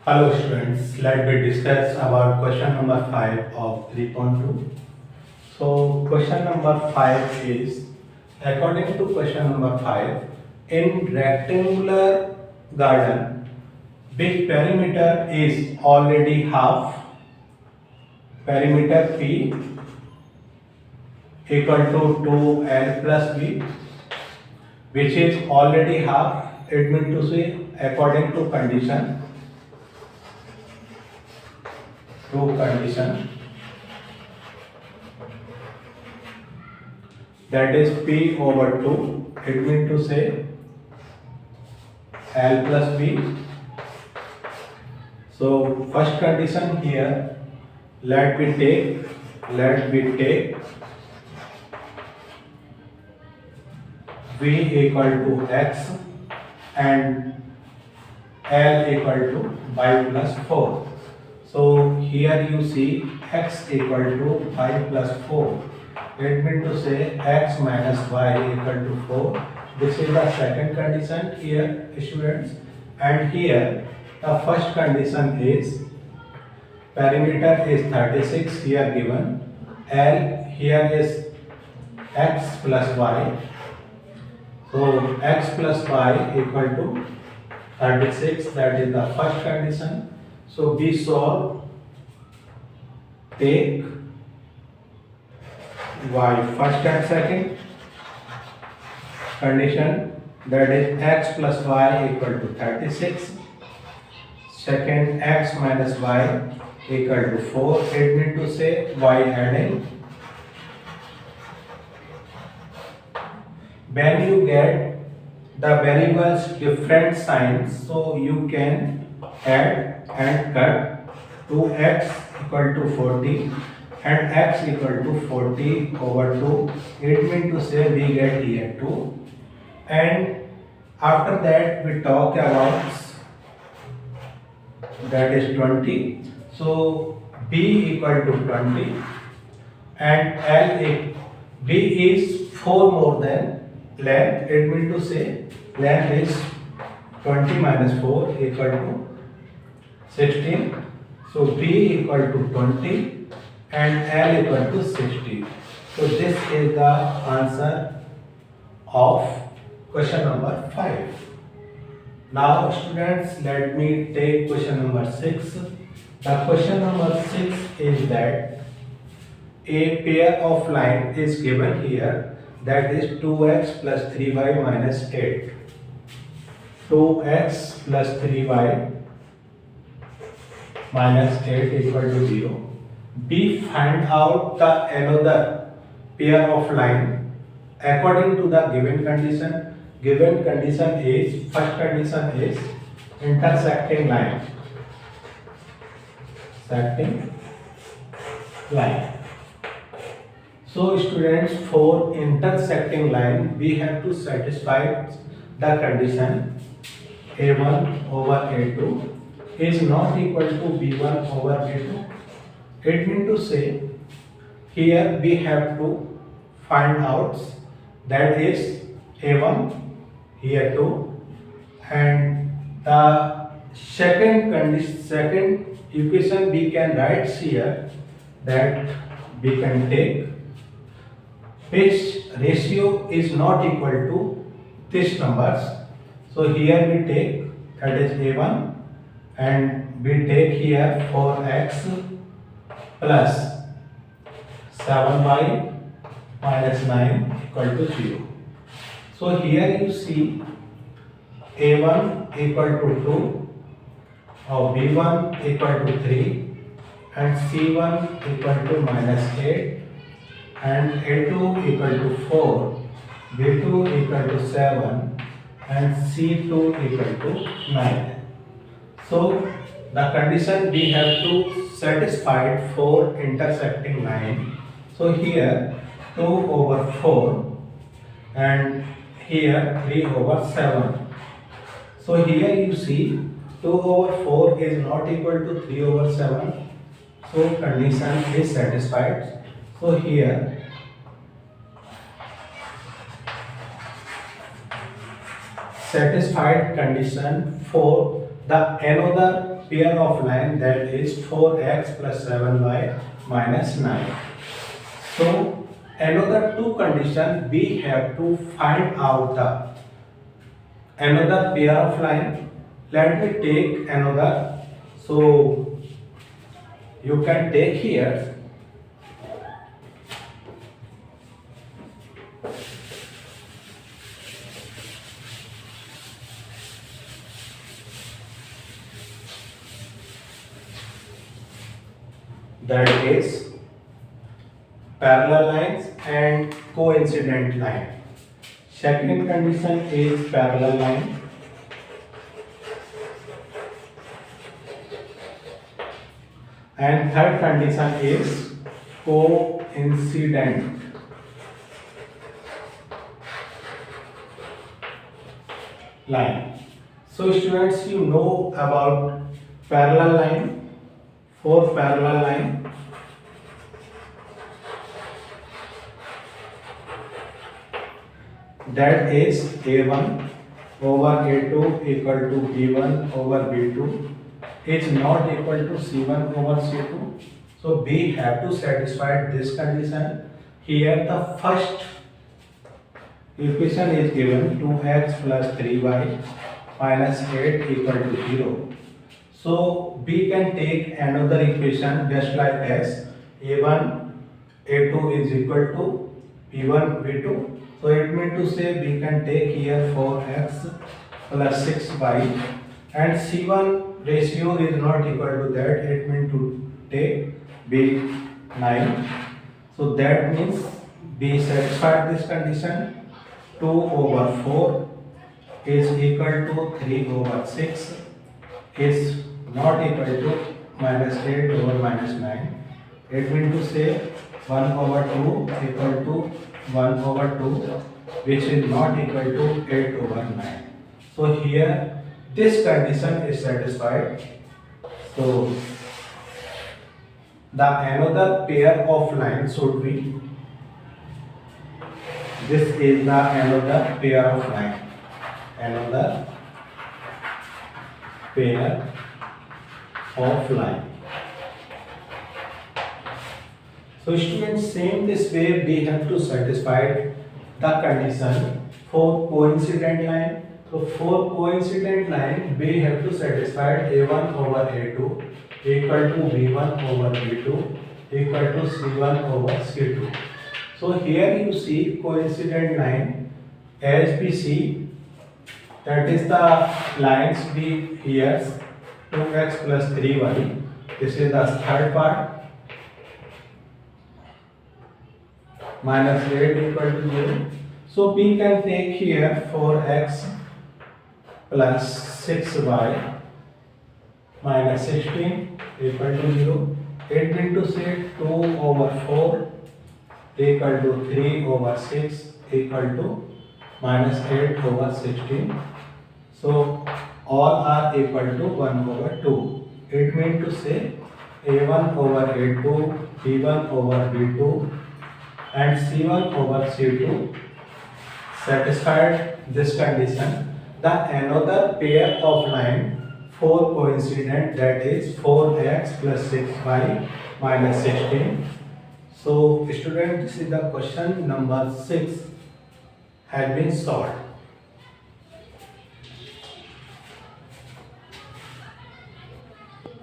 Hello students, let me discuss about question number 5 of 3.2. So question number 5 is, according to question number 5, in rectangular garden, which perimeter is already half, perimeter P equal to 2L plus B, which is already half, it means to say according to condition, that is P over 2, it means to say L plus B. So first condition here, let me take V equal to X and L equal to y plus 4. So here you see X equal to y plus 4. It means to say X minus y equal to 4. This is the second condition here, students. And here the first condition is perimeter is 36 here given. L here is X plus y. So X plus y equal to 36, that is the first condition. So we solve, take y first and second condition, that is X plus y equal to 36, second X minus y equal to 4, it means to say y adding. When you get the variables different signs, so you can add and cut. 2x equal to 40 and x equal to 40 over 2, it means to say we get here 2. And after that we talk about, that is 20. So b equal to 20 and b is 4 more than length, it means to say length is 20 minus 4 equal to 16. So b equal to 20 and L equal to 60. So this is the answer of question number 5. Now students, let me take question number 6. The question number 6 is that a pair of line is given here, that is 2x plus 3y minus 8. 2x plus 3y minus 8 equal to 0. B, find out the another pair of line according to the given condition. Given condition is, first condition is intersecting line. So students, for intersecting line we have to satisfy the condition a1 over a2 is not equal to b1 over b2. It means to say here we have to find out, that is a1 here 2, and the second equation we can write here, that we can take which ratio is not equal to these numbers. So here we take, that is a1, and we take here 4x plus 7y minus 9 equal to 0. So here you see a1 equal to 2, or b1 equal to 3, and c1 equal to minus 8, and a2 equal to 4, b2 equal to 7, and c2 equal to 9. So the condition we have to satisfy for intersecting line. So here 2 over 4 and here 3 over 7. So here you see 2 over 4 is not equal to 3 over 7. So condition is satisfied. So here satisfied condition for the another pair of line, that is 4x plus 7y minus 9. So another two condition, we have to find out the another pair of line. Let me take another. So you can take here that is parallel lines and coincident line. Second condition is parallel line. And third condition is coincident line. So students, you know about parallel line. For parallel line, that is A1 over A2 equal to B1 over B2 is not equal to C1 over C2. So we have to satisfy this condition. Here the first equation is given 2x plus 3y minus 8 equal to 0. So we can take another equation just like as A1 A2 is equal to B1 B2. So it means to say we can take here 4x plus 6y, and C1 ratio is not equal to that. It means to take B9. So that means we satisfy this condition. 2 over 4 is equal to 3 over 6 is not equal to minus 8 over minus 9. It means to say 1 over 2 equal to 1 over 2, which is not equal to 8 over 9. So here this condition is satisfied. So the another pair of lines should be, this is the another pair of line. Another pair of line. So students, same this way we have to satisfy the condition for coincident line. So for coincident line we have to satisfy A1 over A2 equal to B1 over B2 equal to C1 over C2. So here you see coincident line, as we see, that is the lines we here 2x plus 3y. This is the third part. Minus 8 equal to 0. So we can take here 4x plus 6y minus 16 equal to 0. It means to say 2 over 4 equal to 3 over 6 equal to minus 8 over 16. So all are equal to 1 over 2. It means to say A1 over A2, B1 over B2 and C1 over C2 satisfied this condition. The another pair of line for coincident, that is 4x plus 6y minus 16. So student, this is the question number 6 has been solved.